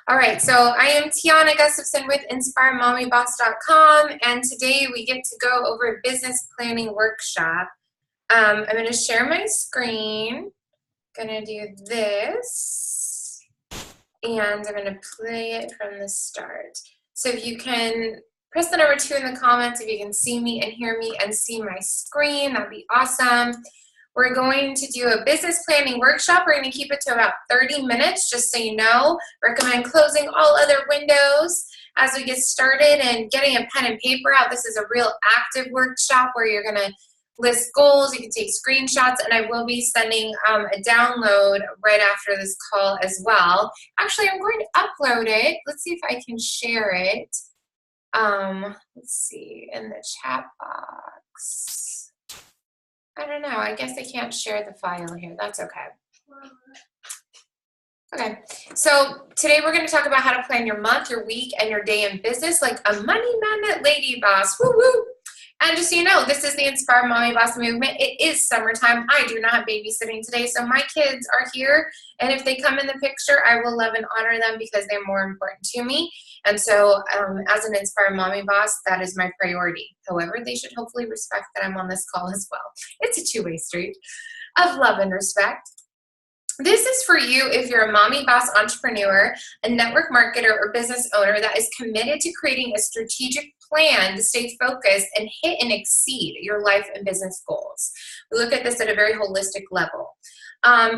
All right, so I am Tiana Gustafson with InspireMommyBoss.com, and today we get to go over a business planning workshop. I'm going to share my screen. Going to do this, and I'm going to play it from the start. So if you can press the number 2 in the comments, if you can see me and hear me and see my screen, that'd be awesome. We're going to do a business planning workshop. We're going to keep it to about 30 minutes, just so you know. Recommend closing all other windows as we get started and getting a pen and paper out. This is a real active workshop where you're going to list goals. You can take screenshots, and I will be sending a download right after this call as well. Actually, I'm going to upload it. Let's see if I can share it. Let's see, in the chat box. I don't know. I guess I can't share the file here. That's okay. Okay. So today we're going to talk about how to plan your month, your week, and your day in business like a money magnet lady boss. Woo woo! And just so you know, this is the Inspire Mommy Boss movement. It is summertime. I do not have babysitting today, so my kids are here. And if they come in the picture, I will love and honor them because they're more important to me. And so as an Inspire Mommy Boss, that is my priority. However, they should hopefully respect that I'm on this call as well. It's a two-way street of love and respect. This is for you if you're a mommy boss entrepreneur, a network marketer, or business owner that is committed to creating a strategic plan to stay focused and hit and exceed your life and business goals. We look at this at a very holistic level.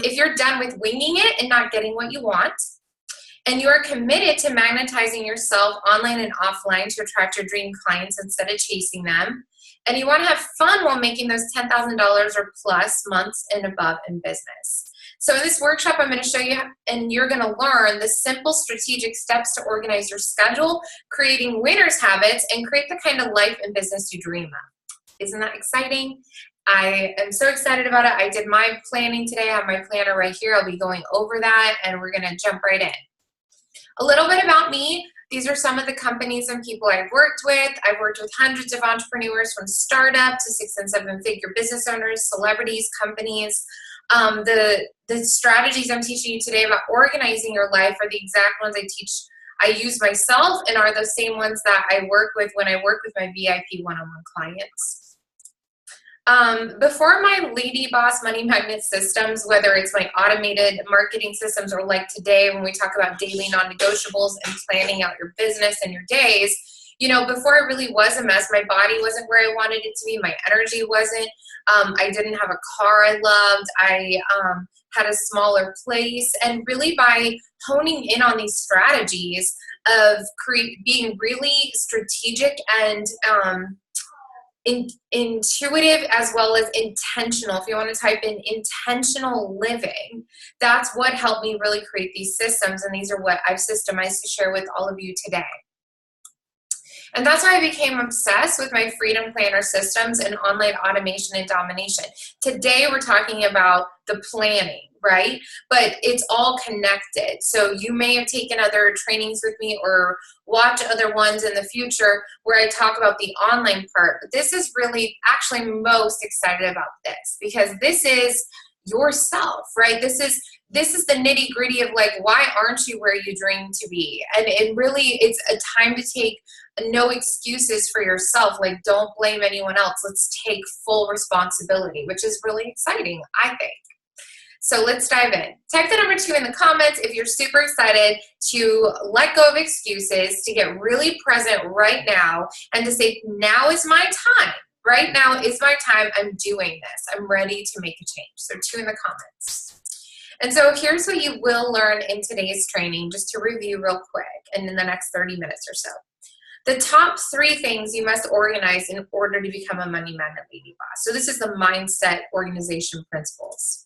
If you're done with winging it and not getting what you want, and you are committed to magnetizing yourself online and offline to attract your dream clients instead of chasing them, and you want to have fun while making those $10,000 or plus months and above in business. So in this workshop, I'm going to show you, and you're going to learn the simple strategic steps to organize your schedule, creating winners habits, and create the kind of life and business you dream of. Isn't that exciting? I am so excited about it. I did my planning today. I have my planner right here. I'll be going over that, and we're going to jump right in. A little bit about me. These are some of the companies and people I've worked with. I've worked with hundreds of entrepreneurs from startup to 6- and 7-figure business owners, celebrities, companies. The strategies I'm teaching you today about organizing your life are the exact ones I use myself, and are the same ones that I work with when I work with my VIP one-on-one clients. Before my Lady Boss Money Magnet systems, whether it's my automated marketing systems or like today when we talk about daily non-negotiables and planning out your business and your days, you know, before it really was a mess. My body wasn't where I wanted it to be. My energy wasn't. I didn't have a car I loved. I had a smaller place. And really by honing in on these strategies of being really strategic and intuitive as well as intentional. If you want to type in intentional living, that's what helped me really create these systems. And these are what I've systemized to share with all of you today. And that's why I became obsessed with my Freedom Planner systems and online automation and domination. Today, we're talking about the planning, right? But it's all connected. So you may have taken other trainings with me or watch other ones in the future where I talk about the online part. But this is really actually most excited about this because this is yourself, right? This is the nitty gritty of like, why aren't you where you dream to be? And it really, it's a time to take no excuses for yourself. Like, don't blame anyone else. Let's take full responsibility, which is really exciting, I think. So let's dive in. Type the number 2 in the comments if you're super excited to let go of excuses, to get really present right now, and to say, now is my time. Right now is my time. I'm doing this. I'm ready to make a change. So 2 in the comments. And so here's what you will learn in today's training, just to review real quick and in the next 30 minutes or so. The top 3 things you must organize in order to become a money magnet lady boss. So this is the mindset organization principles.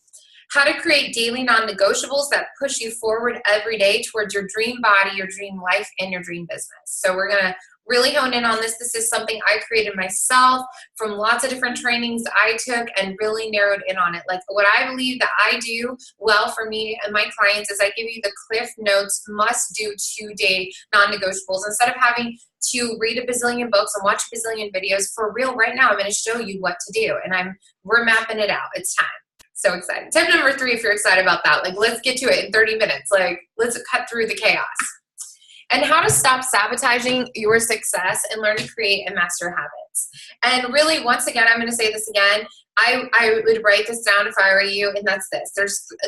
How to create daily non-negotiables that push you forward every day towards your dream body, your dream life, and your dream business. So we're going to really hone in on this. This is something I created myself from lots of different trainings I took and really narrowed in on it. Like what I believe that I do well for me and my clients is I give you the Cliff Notes must-do 2-day non-negotiables. Instead of having to read a bazillion books and watch a bazillion videos, for real right now, I'm going to show you what to do. And we're mapping it out. It's time. So excited. Tip number 3, if you're excited about that, like let's get to it in 30 minutes. Like let's cut through the chaos. and how to stop sabotaging your success and learn to create and master habits. And really, once again, I'm going to say this again. I would write this down if I were you, and that's this.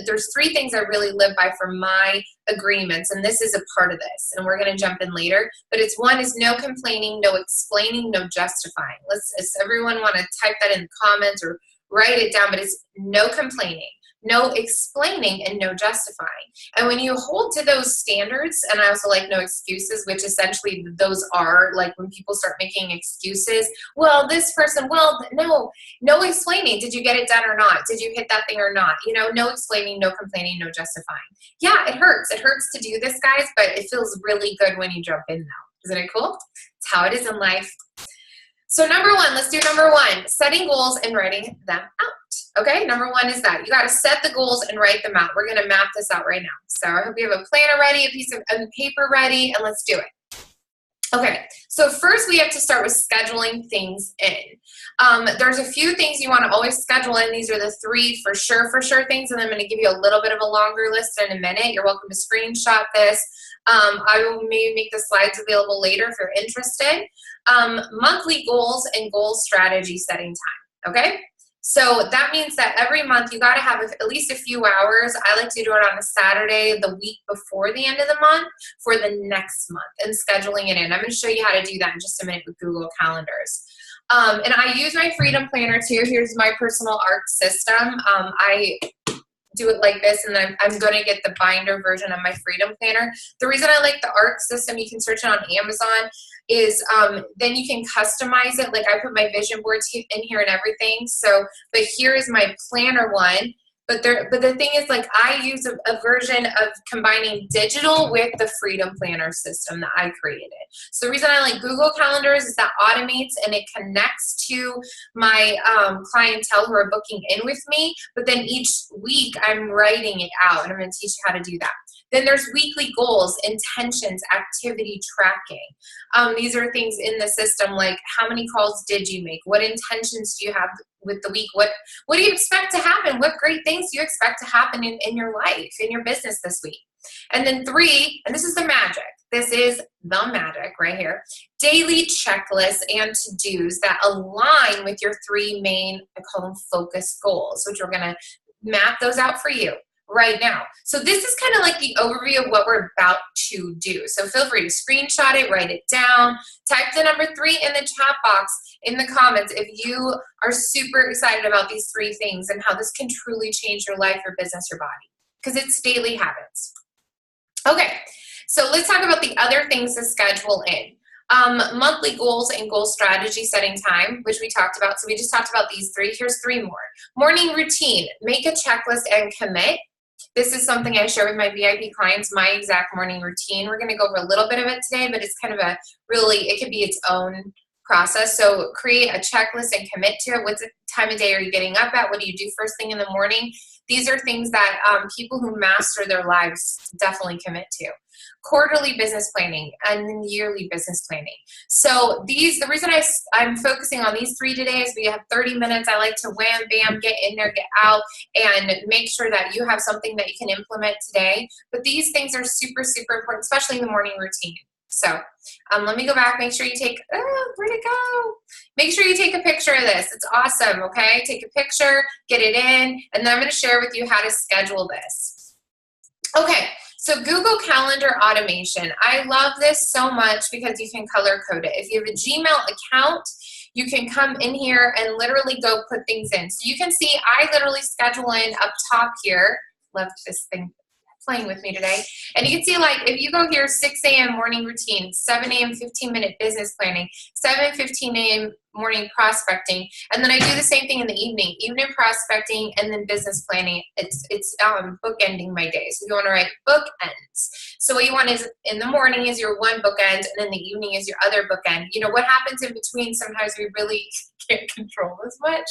There's 3 things I really live by for my agreements, and this is a part of this, and we're going to jump in later. But it's 1 is no complaining, no explaining, no justifying. Does everyone want to type that in the comments or write it down? But it's no complaining, no explaining, and no justifying. And when you hold to those standards, and I also like no excuses, which essentially those are like when people start making excuses. Well, this person, well, no explaining. Did you get it done or not? Did you hit that thing or not? You know, no explaining, no complaining, no justifying. Yeah, it hurts. It hurts to do this, guys, but it feels really good when you jump in now. Isn't it cool? It's how it is in life. So number 1, let's do number 1, setting goals and writing them out. Okay, number 1 is that. You got to set the goals and write them out. We're going to map this out right now. So I hope you have a planner ready, a piece of paper ready, and let's do it. Okay, so first we have to start with scheduling things in. There's a few things you want to always schedule in. These are the 3 for sure things, and I'm going to give you a little bit of a longer list in a minute. You're welcome to screenshot this. I will maybe make the slides available later if you're interested. Monthly goals and goal strategy setting time, okay? So that means that every month you got to have at least a few hours. I like to do it on a Saturday the week before the end of the month for the next month and scheduling it in. I'm going to show you how to do that in just a minute with Google Calendars. And I use my Freedom Planner too. Here's my personal ARC system. I do it like this, and then I'm going to get the binder version of my Freedom Planner. The reason I like the ARC system, you can search it on Amazon, is then you can customize it. Like I put my vision boards in here and everything. So, but here is my planner one. But the thing is, like, I use a version of combining digital with the Freedom Planner system that I created. So the reason I like Google Calendars is that automates and it connects to my clientele who are booking in with me. But then each week I'm writing it out, and I'm going to teach you how to do that. Then there's weekly goals, intentions, activity tracking. These are things in the system like how many calls did you make? What intentions do you have with the week? What do you expect to happen? What great things do you expect to happen in your life, in your business this week? And then 3, and this is the magic. This is the magic right here. Daily checklists and to-dos that align with your 3 main, I call them focus goals, which we're going to map those out for you right now. So this is kind of like the overview of what we're about to do. So feel free to screenshot it, write it down, type the number 3 in the chat box in the comments if you are super excited about these 3 things and how this can truly change your life, your business, your body, because it's daily habits. Okay, so let's talk about the other things to schedule in. Monthly goals and goal strategy setting time, which we talked about. So we just talked about these 3. Here's 3 more. Morning routine, make a checklist and commit. This is something I share with my VIP clients, my exact morning routine. We're going to go over a little bit of it today, but it's kind of a really, it could be its own process. So create a checklist and commit to it. What time of day are you getting up at? What do you do first thing in the morning? These are things that people who master their lives definitely commit to. Quarterly business planning and then yearly business planning. So the reason I'm focusing on these 3 today is we have 30 minutes. I like to wham, bam, get in there, get out, and make sure that you have something that you can implement today. But these things are super, super important, especially in the morning routine. So let me go back. Make sure you take, where'd it go? Make sure you take a picture of this. It's awesome, okay? Take a picture, get it in, and then I'm going to share with you how to schedule this. Okay, so Google Calendar automation. I love this so much because you can color code it. If you have a Gmail account, you can come in here and literally go put things in. So you can see I literally schedule in up top here. Love this thing playing with me today. And you can see, like, if you go here, 6 a.m. morning routine, 7 a.m. 15-minute business planning, 7:15 a.m. morning prospecting, and then I do the same thing in the evening prospecting, and then business planning. It's bookending my day. So you want to write bookends. So what you want is in the morning is your one bookend, and then the evening is your other bookend. You know, what happens in between, sometimes we really can't control as much,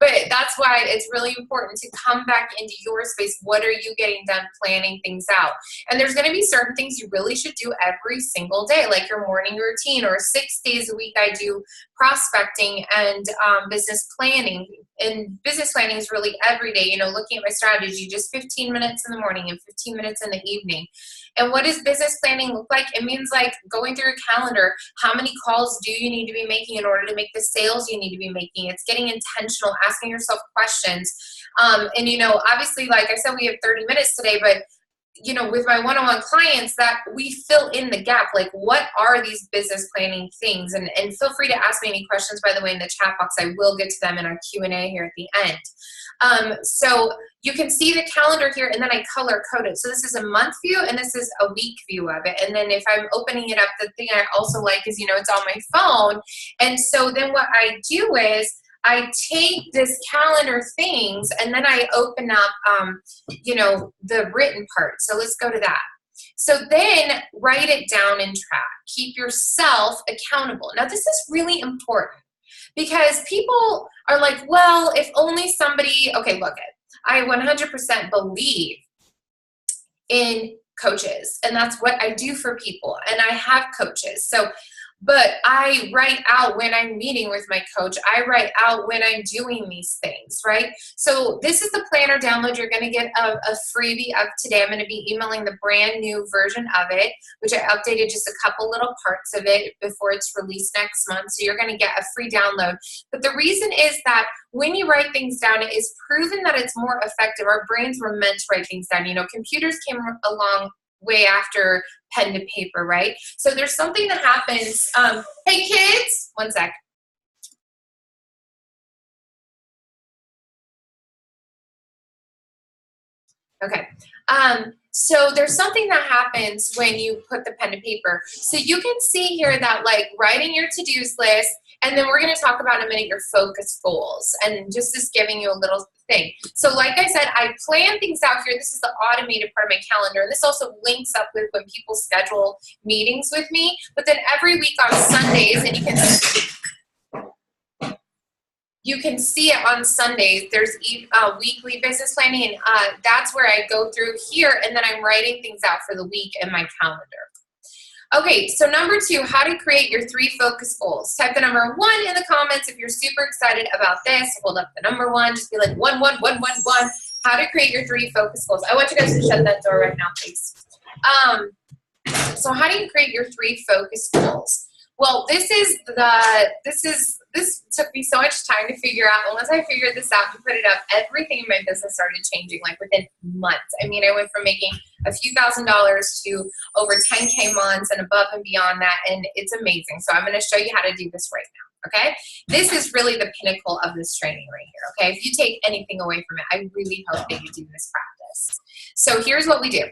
but that's why it's really important to come back into your space. What are you getting done planning things out? And there's going to be certain things you really should do every single day, like your morning routine, or 6 days a week I do prospecting prospecting and business planning. And business planning is really every day, looking at my strategy, just 15 minutes in the morning and 15 minutes in the evening. And what does business planning look like? It means like going through your calendar. How many calls do you need to be making in order to make the sales you need to be making? It's getting intentional, asking yourself questions. And obviously, like I said, we have 30 minutes today, but with my one-on-one clients, that we fill in the gap. Like, what are these business planning things? And feel free to ask me any questions, by the way, in the chat box. I will get to them in our Q&A here at the end. So you can see the calendar here, and then I color code it. So this is a month view, and this is a week view of it. And then if I'm opening it up, the thing I also like is, it's on my phone. And so then what I do is I take this calendar things, and then I open up, the written part. So let's go to that. So then write it down and track. Keep yourself accountable. Now, this is really important because people are like, well, if only somebody, okay, look it. I 100% believe in coaches, and that's what I do for people, and I have coaches. But I write out when I'm meeting with my coach. I write out when I'm doing these things, right? So this is the planner download. You're going to get a freebie of today. I'm going to be emailing the brand new version of it, which I updated just a couple little parts of it before it's released next month. So you're going to get a free download. But the reason is that when you write things down, it is proven that it's more effective. Our brains were meant to write things down. Computers came along way after pen to paper, right? So there's something that happens. Hey kids, one sec. Okay. So there's something that happens when you put the pen to paper. So you can see here that like writing your to-dos list, and then we're going to talk about in a minute your focus goals, and just this giving you a little thing. So like I said, I plan things out here. This is the automated part of my calendar, and this also links up with when people schedule meetings with me. But then every week on Sundays, and you can see it on Sundays, there's weekly business planning, and that's where I go through here, and then I'm writing things out for the week in my calendar. Okay, so number 2, how to create your 3 focus goals. Type the number 1 in the comments if you're super excited about this. Hold up the number 1, just be like 1, 1, 1, 1, 1. How to create your 3 focus goals. I want you guys to shut that door right now, please. So how do you create your 3 focus goals? Well, this took me so much time to figure out. And once I figured this out and put it up, everything in my business started changing like within months. I mean, I went from making a few $1,000s to over 10K months and above and beyond that. And it's amazing. So I'm going to show you how to do this right now. Okay. This is really the pinnacle of this training right here. Okay. If you take anything away from it, I really hope that you do this practice. So here's what we do.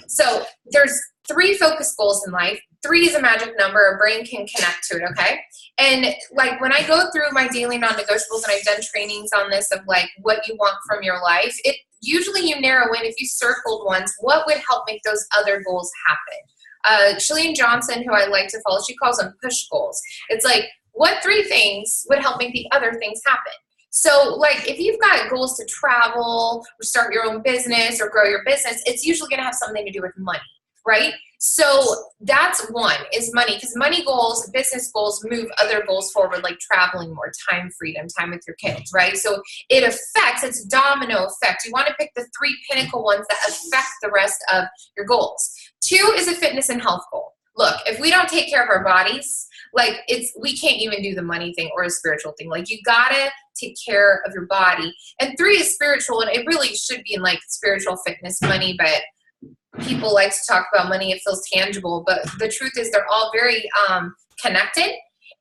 So there's 3 focus goals in life. 3 is a magic number. Our brain can connect to it, okay? And like when I go through my daily non-negotiables, and I've done trainings on this of like what you want from your life, it usually you narrow in, if you circled ones, what would help make those other goals happen? Shalene Johnson, who I like to follow, she calls them push goals. It's like, what 3 things would help make the other things happen? So like if you've got goals to travel or start your own business or grow your business, it's usually going to have something to do with money, right? So that's 1 is money, because money goals, business goals move other goals forward, like traveling more, time freedom, time with your kids, right? So it affects, it's a domino effect. You want to pick the 3 pinnacle ones that affect the rest of your goals. 2 is a fitness and health goal. Look, if we don't take care of our bodies, like we can't even do the money thing or a spiritual thing. Like you gotta take care of your body. And 3 is spiritual, and it really should be in like spiritual, fitness, money, but people like to talk about money, it feels tangible, but the truth is they're all very connected.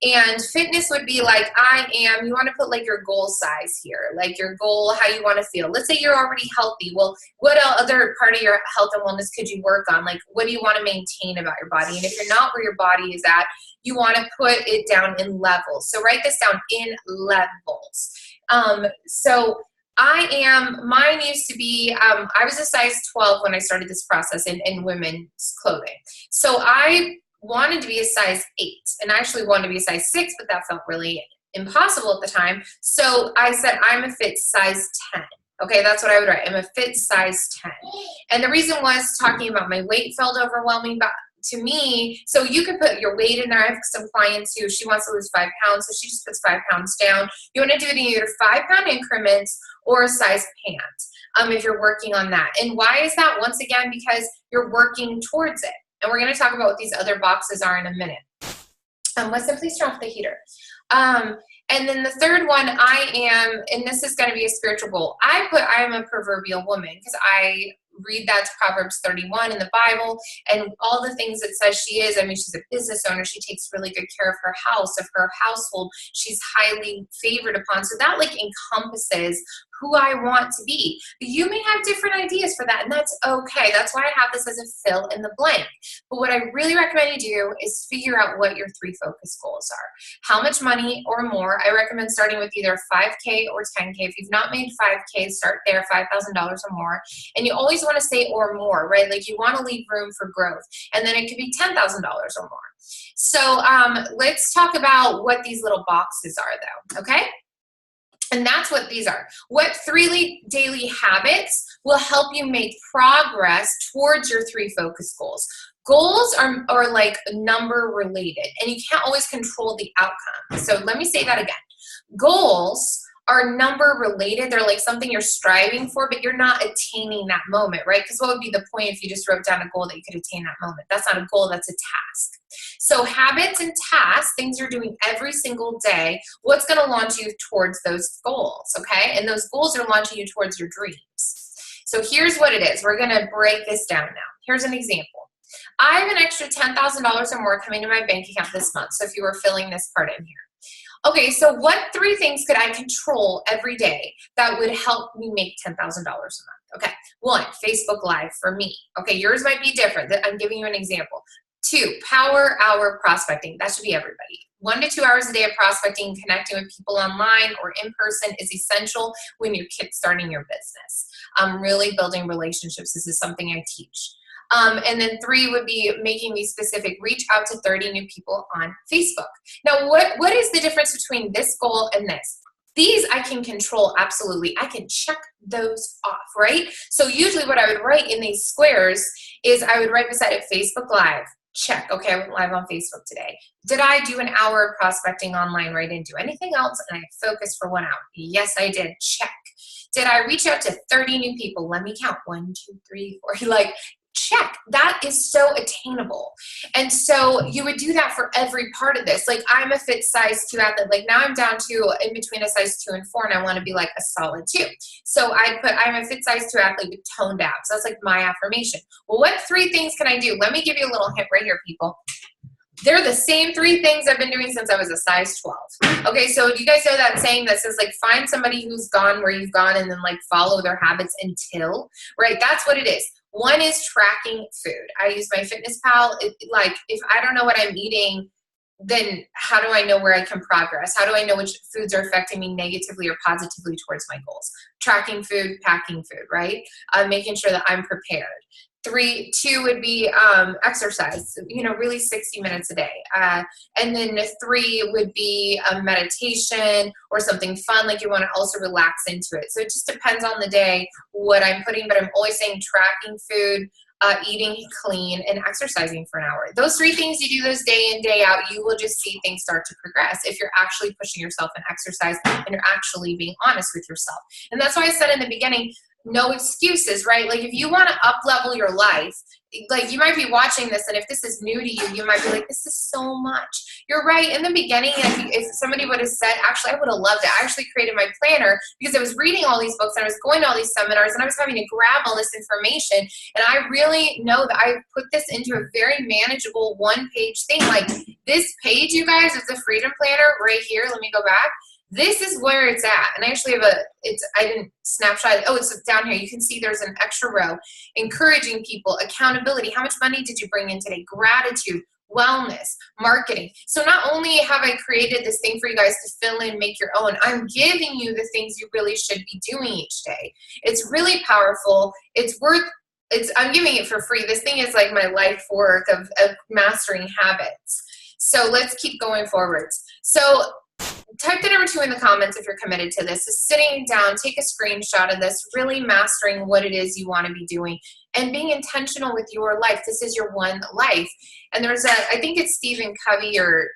And fitness would be like, you want to put like your goal size here, like your goal, how you want to feel. Let's say you're already healthy. Well, what other part of your health and wellness could you work on? Like, what do you want to maintain about your body? And if you're not where your body is at, you want to put it down in levels. So write this down in levels. Mine used to be, I was a size 12 when I started this process in women's clothing. So I wanted to be a size 8, and I actually wanted to be a size 6, but that felt really impossible at the time. So I said, I'm a fit size 10. Okay, that's what I would write. I'm a fit size 10. And the reason was talking about my weight felt overwhelming to me, so you could put your weight in there. I have some clients who she wants to lose 5 pounds, so she just puts 5 pounds down. You want to do it in either 5-pound increments or a size pant if you're working on that. And why is that? Once again, because you're working towards it. And we're going to talk about what these other boxes are in a minute. Weston, please turn off the heater. And then the third one, and this is going to be a spiritual goal. I am a proverbial woman because I read that to Proverbs 31 in the Bible and all the things it says she is. I mean, she's a business owner. She takes really good care of her house, of her household. She's highly favored upon. So that like encompasses who I want to be. But you may have different ideas for that, and that's okay. That's why I have this as a fill in the blank. But what I really recommend you do is figure out what your 3 focus goals are. How much money or more? I recommend starting with either 5K or 10K. If you've not made 5K, start there, $5,000 or more. And you always want to say or more, right? Like you want to leave room for growth. And then it could be $10,000 or more. So let's talk about what these little boxes are though, okay? And that's what these are. What 3 daily habits will help you make progress towards your 3 focus goals? Goals are like number related, and you can't always control the outcome. So let me say that again. Goals are number related. They're like something you're striving for, but you're not attaining that moment, right? Because what would be the point if you just wrote down a goal that you could attain that moment? That's not a goal, that's a task. So habits and tasks, things you're doing every single day, what's going to launch you towards those goals, okay? And those goals are launching you towards your dreams. So here's what it is. We're going to break this down now. Here's an example. I have an extra $10,000 or more coming to my bank account this month. So if you were filling this part in here. Okay, so what 3 things could I control every day that would help me make $10,000 a month? Okay, 1, Facebook Live for me. Okay, yours might be different. I'm giving you an example. 2, power hour prospecting. That should be everybody. 1 to 2 hours a day of prospecting, connecting with people online or in person is essential when you're kickstarting your business. Really building relationships. This is something I teach. And then 3 would be making these specific, reach out to 30 new people on Facebook. Now, what is the difference between this goal and this? These I can control, absolutely. I can check those off, right? So usually what I would write in these squares is I would write beside it, Facebook Live. Check. Okay, I went live on Facebook today. Did I do an hour of prospecting online? Right? I didn't do anything else, and I focused for 1 hour. Yes, I did. Check. Did I reach out to 30 new people? Let me count. 1, 2, 3, 4. Like, check. That is so attainable. And so you would do that for every part of this. Like I'm a fit size 2 athlete. Like now I'm down to in between a size 2 and 4 and I want to be like a solid 2. So I'm a fit size 2 athlete with toned abs. That's like my affirmation. Well, what 3 things can I do? Let me give you a little hint right here, people. They're the same 3 things I've been doing since I was a size 12. Okay, so do you guys know that saying that says like find somebody who's gone where you've gone and then like follow their habits until, right? That's what it is. 1 is tracking food. I use my Fitness Pal. Like if I don't know what I'm eating, then how do I know where I can progress? How do I know which foods are affecting me negatively or positively towards my goals? Tracking food, packing food, right? Making sure that I'm prepared. 2 would be exercise, really 60 minutes a day. And then 3 would be a meditation or something fun, like you want to also relax into it. So it just depends on the day what I'm putting, but I'm always saying tracking food, eating clean, and exercising for an hour. Those 3 things you do those day in, day out, you will just see things start to progress if you're actually pushing yourself in exercise and you're actually being honest with yourself. And that's why I said in the beginning, no excuses, right? Like if you want to up level your life, like you might be watching this and if this is new to you, you might be like, this is so much. You're right. In the beginning, if somebody would have said, actually, I would have loved it. I actually created my planner because I was reading all these books and I was going to all these seminars and I was having to grab all this information. And I really know that I put this into a very manageable 1-page thing. Like this page, you guys, is the Freedom Planner right here. Let me go back. This is where it's at. And I actually have I didn't snapshot it. Oh, it's down here. You can see there's an extra row. Encouraging people, accountability. How much money did you bring in today? Gratitude, wellness, marketing. So not only have I created this thing for you guys to fill in, make your own, I'm giving you the things you really should be doing each day. It's really powerful. I'm giving it for free. This thing is like my life work of mastering habits. So let's keep going forwards. So type the number 2 in the comments if you're committed to this, is sitting down, take a screenshot of this, really mastering what it is you want to be doing and being intentional with your life. This is your one life. And there's I think it's Stephen Covey, or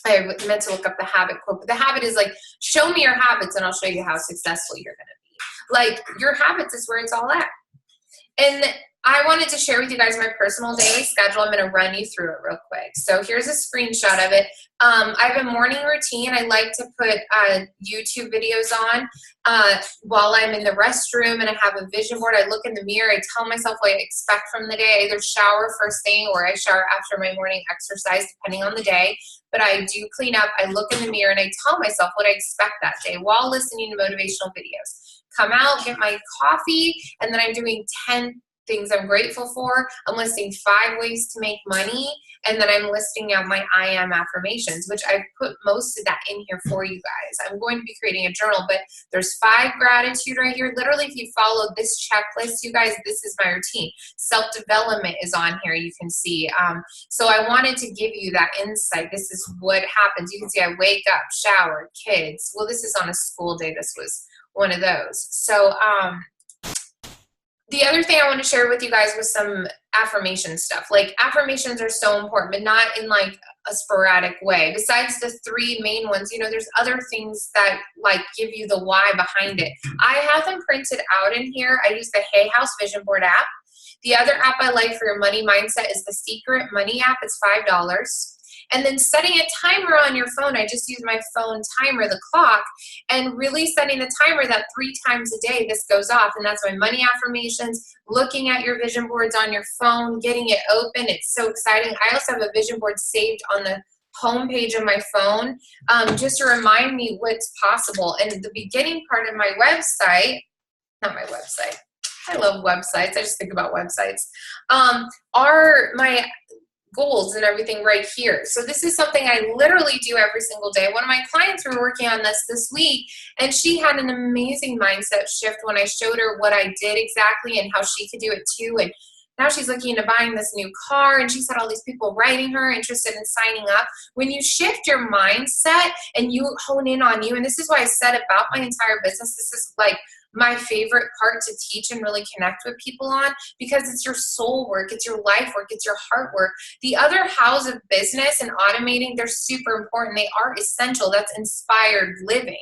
I meant to look up the habit quote, but the habit is like, show me your habits and I'll show you how successful you're going to be. Like, your habits is where it's all at. And I wanted to share with you guys my personal daily schedule. I'm going to run you through it real quick. So here's a screenshot of it. I have a morning routine. I like to put YouTube videos on while I'm in the restroom, and I have a vision board. I look in the mirror. I tell myself what I expect from the day. I either shower first thing or I shower after my morning exercise, depending on the day. But I do clean up. I look in the mirror and I tell myself what I expect that day while listening to motivational videos. Come out, get my coffee, and then I'm doing 10 things I'm grateful for. I'm listing 5 ways to make money, and then I'm listing out my I am affirmations, which I've put most of that in here for you guys. I'm going to be creating a journal, but there's 5 gratitude right here. Literally, if you follow this checklist, you guys, this is my routine. Self-development is on here, you can see. So I wanted to give you that insight. This is what happens. You can see I wake up, shower, kids. Well, this is on a school day. This was one of those. So the other thing I want to share with you guys was some affirmation stuff. Like, affirmations are so important, but not in like a sporadic way. Besides the 3 main ones, you know, there's other things that like give you the why behind it. I have them printed out in here. I use the Hay House Vision Board app. The other app I like for your money mindset is the Secret Money app. It's $5. And then setting a timer on your phone. I just use my phone timer, the clock, and really setting a timer that 3 times a day this goes off. And that's my money affirmations, looking at your vision boards on your phone, getting it open. It's so exciting. I also have a vision board saved on the home page of my phone, just to remind me what's possible. And the beginning part of my website, not my website, I love websites. I just think about websites, are my goals and everything right here. So this is something I literally do every single day. One of my clients were working on this week, and she had an amazing mindset shift when I showed her what I did exactly and how she could do it too. And now she's looking into buying this new car, and she's had all these people writing her interested in signing up. When you shift your mindset and you hone in on you, and this is why I said about my entire business, this is like my favorite part to teach and really connect with people on, because it's your soul work, it's your life work, it's your heart work. The other hows of business and automating, they're super important. They are essential. That's inspired living.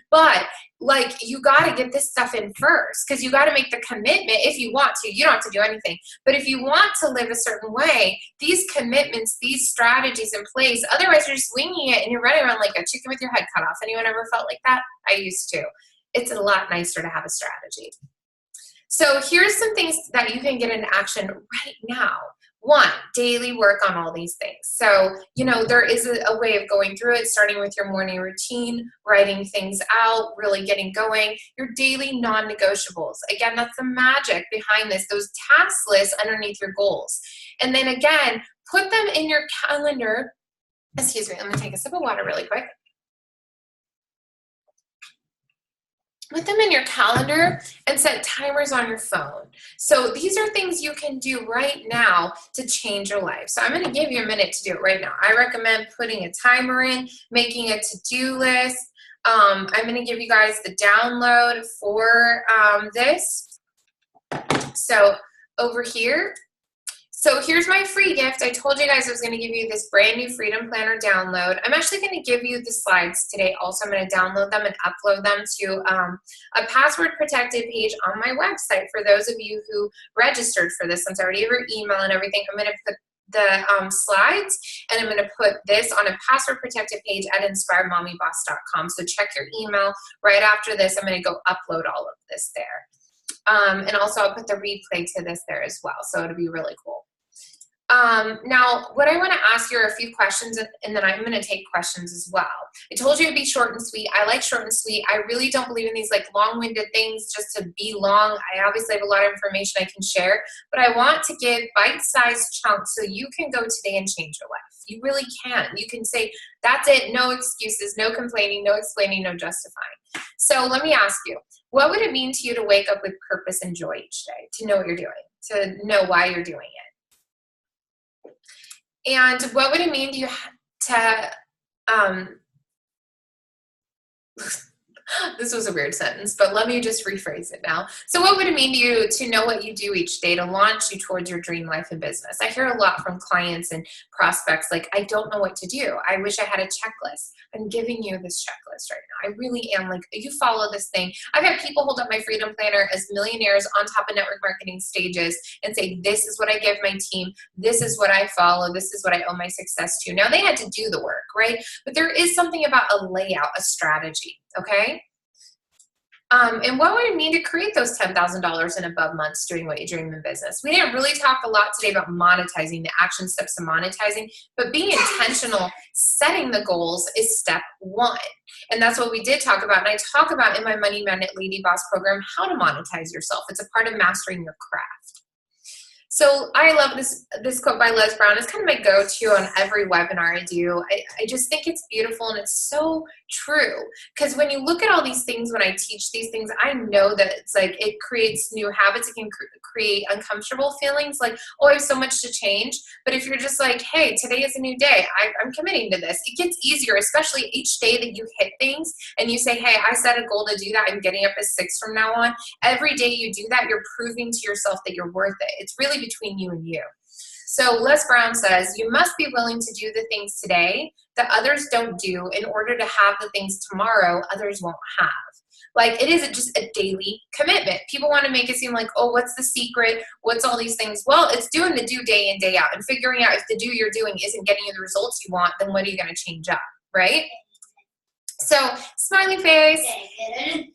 But like, you got to get this stuff in first, because you got to make the commitment. If you want to, you don't have to do anything. But if you want to live a certain way, these commitments, these strategies in place, otherwise you're just winging it and you're running around like a chicken with your head cut off. Anyone ever felt like that? I used to. It's a lot nicer to have a strategy. So here's some things that you can get into action right now. 1, daily work on all these things. So, you know, there is a way of going through it, starting with your morning routine, writing things out, really getting going. Your daily non-negotiables. Again, that's the magic behind this, those task lists underneath your goals. And then again, put them in your calendar. Excuse me, let me take a sip of water really quick. Put them in your calendar and set timers on your phone. So these are things you can do right now to change your life. So I'm going to give you a minute to do it right now. I recommend putting a timer in, making a to-do list. I'm going to give you guys the download for this. So over here. So here's my free gift. I told you guys I was going to give you this brand new Freedom Planner download. I'm actually going to give you the slides today. Also, I'm going to download them and upload them to a password protected page on my website for those of you who registered for this. Since I already have your email and everything, I'm going to put the slides, and I'm going to put this on a password protected page at inspiredmommyboss.com. So check your email. Right after this, I'm going to go upload all of this there. And also I'll put the replay to this there as well. So it'll be really cool. Now, what I want to ask you are a few questions, and then I'm going to take questions as well. I told you it'd be short and sweet. I like short and sweet. I really don't believe in these like long-winded things just to be long. I obviously have a lot of information I can share, but I want to give bite-sized chunks so you can go today and change your life. You really can. You can say, that's it, no excuses, no complaining, no explaining, no justifying. So let me ask you, what would it mean to you to wake up with purpose and joy each day, to know what you're doing, to know why you're doing it? And what would it mean to you to This was a weird sentence, but let me just rephrase it now. So what would it mean to you to know what you do each day to launch you towards your dream life and business? I hear a lot from clients and prospects like, I don't know what to do. I wish I had a checklist. I'm giving you this checklist right now. I really am. Like, you follow this thing. I've had people hold up my Freedom Planner as millionaires on top of network marketing stages and say, this is what I give my team. This is what I follow. This is what I owe my success to. Now, they had to do the work, right? But there is something about a layout, a strategy, okay? And what would it mean to create those $10,000 and above months doing what you dream in business? We didn't really talk a lot today about monetizing, the action steps to monetizing, but being intentional, setting the goals is step one. And that's what we did talk about. And I talk about in my Money Magnet Lady Boss program, how to monetize yourself. It's a part of mastering your craft. So I love this quote by Les Brown. It's kind of my go-to on every webinar I do. I just think it's beautiful and it's so true. Because when you look at all these things, when I teach these things, I know that it's like it creates new habits. It can create uncomfortable feelings like, oh, I have so much to change. But if you're just like, hey, today is a new day. I'm committing to this. It gets easier, especially each day that you hit things and you say, hey, I set a goal to do that. I'm getting up at 6 from now on. Every day you do that, you're proving to yourself that you're worth it. It's really between you and you. So Les Brown says, you must be willing to do the things today that others don't do in order to have the things tomorrow others won't have. Like, it isn't just a daily commitment. People want to make it seem like, oh, what's the secret? What's all these things? Well, it's doing the do day in, day out and figuring out if the do you're doing isn't getting you the results you want, then what are you going to change up, right? So, smiley face.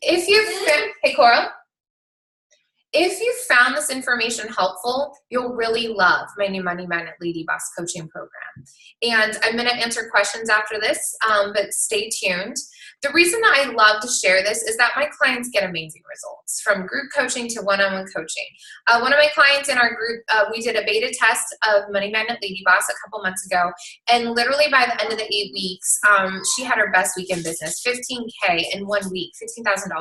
If you, hey, Coral. If you found this information helpful, you'll really love my new Money Magnet Lady Boss coaching program. And I'm going to answer questions after this, but stay tuned. The reason that I love to share this is that my clients get amazing results, from group coaching to one-on-one coaching. One of my clients in our group, we did a beta test of Money Magnet Lady Boss a couple months ago, and literally by the end of the 8 weeks, she had her best week in business, $15K in 1 week, $15,000.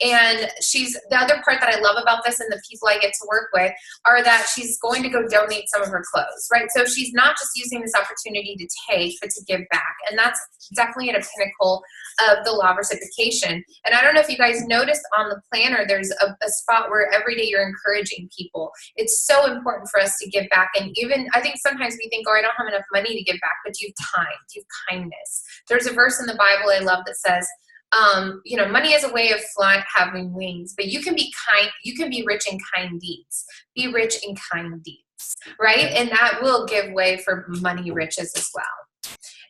And the other part that I love about this and the people I get to work with are that she's going to go donate some of her clothes, right? So she's not just using this opportunity to take, but to give back. And that's definitely at a pinnacle of the law of reciprocation. And I don't know if you guys noticed on the planner, there's a spot where every day you're encouraging people. It's so important for us to give back. And even, I think sometimes we think, oh, I don't have enough money to give back, but you have time, you have kindness. There's a verse in the Bible I love that says, money is a way of having wings, but you can be kind, you can be rich in kind deeds. Be rich in kind deeds, right? And that will give way for money riches as well.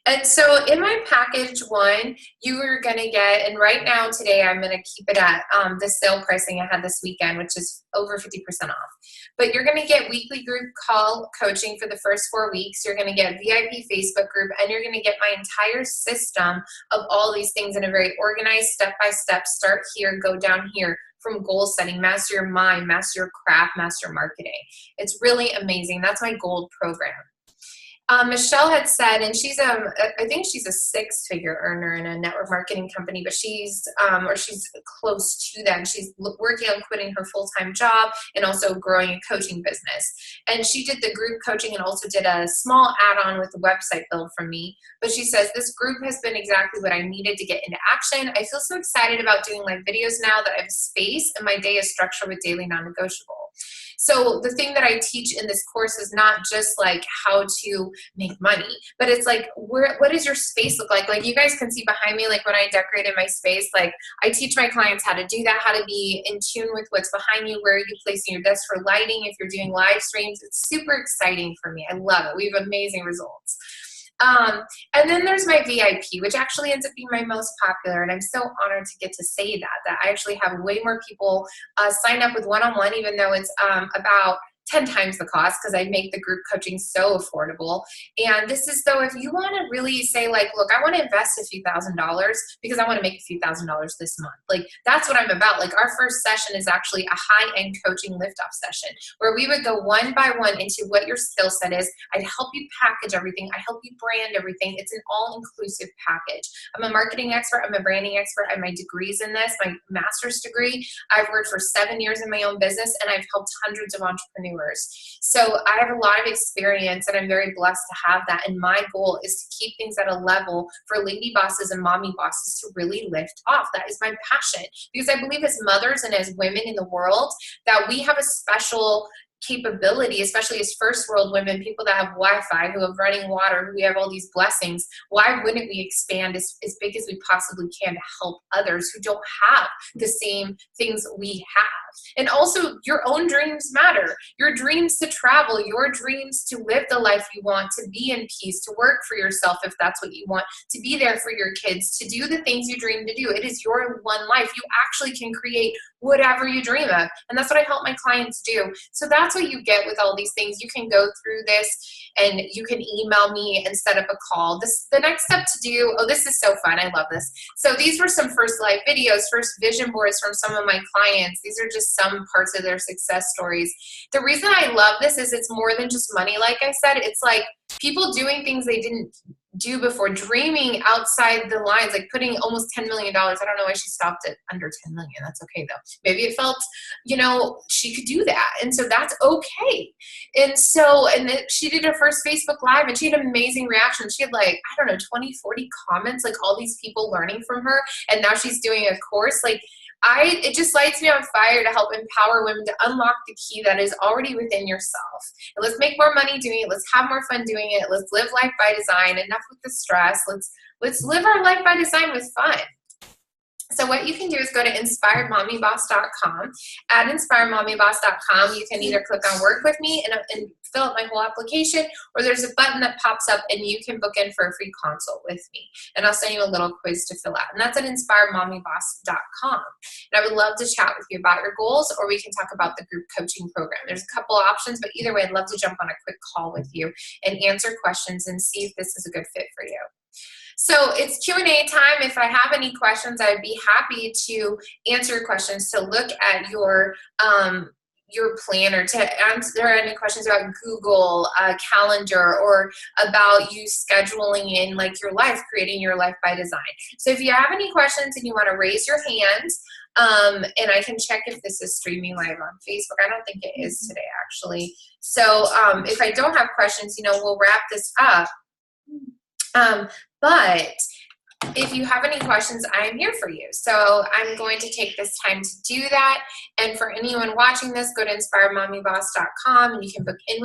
And so in my package one, you are going to get, and right now today I'm going to keep it at the sale pricing I had this weekend, which is over 50% off. But you're going to get weekly group call coaching for the first 4 weeks. You're going to get VIP Facebook group, and you're going to get my entire system of all these things in a very organized, step-by-step, start here, go down here, from goal setting, master your mind, master your craft, master marketing. It's really amazing. That's my gold program. Michelle had said, and she's I think she's a 6-figure earner in a network marketing company, but she's close to them. She's working on quitting her full-time job and also growing a coaching business. And she did the group coaching and also did a small add-on with the website build from me. But she says, this group has been exactly what I needed to get into action. I feel so excited about doing live videos now that I have space and my day is structured with daily non-negotiable. So the thing that I teach in this course is not just like how to make money, but it's like, what does your space look like? Like, you guys can see behind me, like when I decorated my space, like I teach my clients how to do that, how to be in tune with what's behind you, where you're placing your desk for lighting. If you're doing live streams, it's super exciting for me. I love it. We have amazing results. And then there's my VIP, which actually ends up being my most popular. And I'm so honored to get to say that I actually have way more people sign up with one-on-one, even though it's about 10 times the cost, because I make the group coaching so affordable. And this is, though, if you want to really say, like, look, I want to invest a few $1,000s because I want to make a few $1,000s this month. Like, that's what I'm about. Like, our first session is actually a high-end coaching lift-off session where we would go one by one into what your skill set is. I'd help you package everything. I help you brand everything. It's an all-inclusive package. I'm a marketing expert. I'm a branding expert. I have my degrees in this, my master's degree. I've worked for 7 years in my own business, and I've helped hundreds of entrepreneurs entrepreneurs. So I have a lot of experience, and I'm very blessed to have that. And my goal is to keep things at a level for lady bosses and mommy bosses to really lift off. That is my passion, because I believe as mothers and as women in the world that we have a special capability, especially as first world women, people that have Wi-Fi, who have running water, who we have all these blessings. Why wouldn't we expand as big as we possibly can to help others who don't have the same things we have? And also, your own dreams matter. Your dreams to travel, your dreams to live the life you want, to be in peace, to work for yourself if that's what you want, to be there for your kids, to do the things you dream to do. It is your one life. You actually can create whatever you dream of. And that's what I help my clients do. So that's what you get with all these things. You can go through this and you can email me and set up a call. The next step to do, oh, this is so fun. I love this. So these were some first live videos, first vision boards from some of my clients. These are just some parts of their success stories. The reason I love this is it's more than just money. Like I said, it's like people doing things they didn't do before, dreaming outside the lines, like putting almost $10 million. I don't know why she stopped at under 10 million. That's okay though. Maybe it felt, she could do that. And so that's okay. And so, and then she did her first Facebook Live and she had amazing reactions. She had 20, 40 comments, like all these people learning from her. And now she's doing a course. It just lights me on fire to help empower women to unlock the key that is already within yourself. And let's make more money doing it. Let's have more fun doing it. Let's live life by design. Enough with the stress. Let's live our life by design with fun. So what you can do is go to inspiredmommyboss.com. At inspiredmommyboss.com, you can either click on work with me and fill out my whole application, or there's a button that pops up and you can book in for a free consult with me. And I'll send you a little quiz to fill out. And that's at inspiredmommyboss.com. And I would love to chat with you about your goals, or we can talk about the group coaching program. There's a couple options, but either way, I'd love to jump on a quick call with you and answer questions and see if this is a good fit for you. So it's Q&A time. If I have any questions, I'd be happy to answer questions, to look at your planner, to answer any questions about Google Calendar, or about you scheduling in your life, creating your life by design. So if you have any questions and you want to raise your hand, and I can check if this is streaming live on Facebook. I don't think it is today, actually. So if I don't have questions, we'll wrap this up. But if you have any questions, I am here for you. So I'm going to take this time to do that. And for anyone watching this, go to inspiredmommyboss.com and you can book in with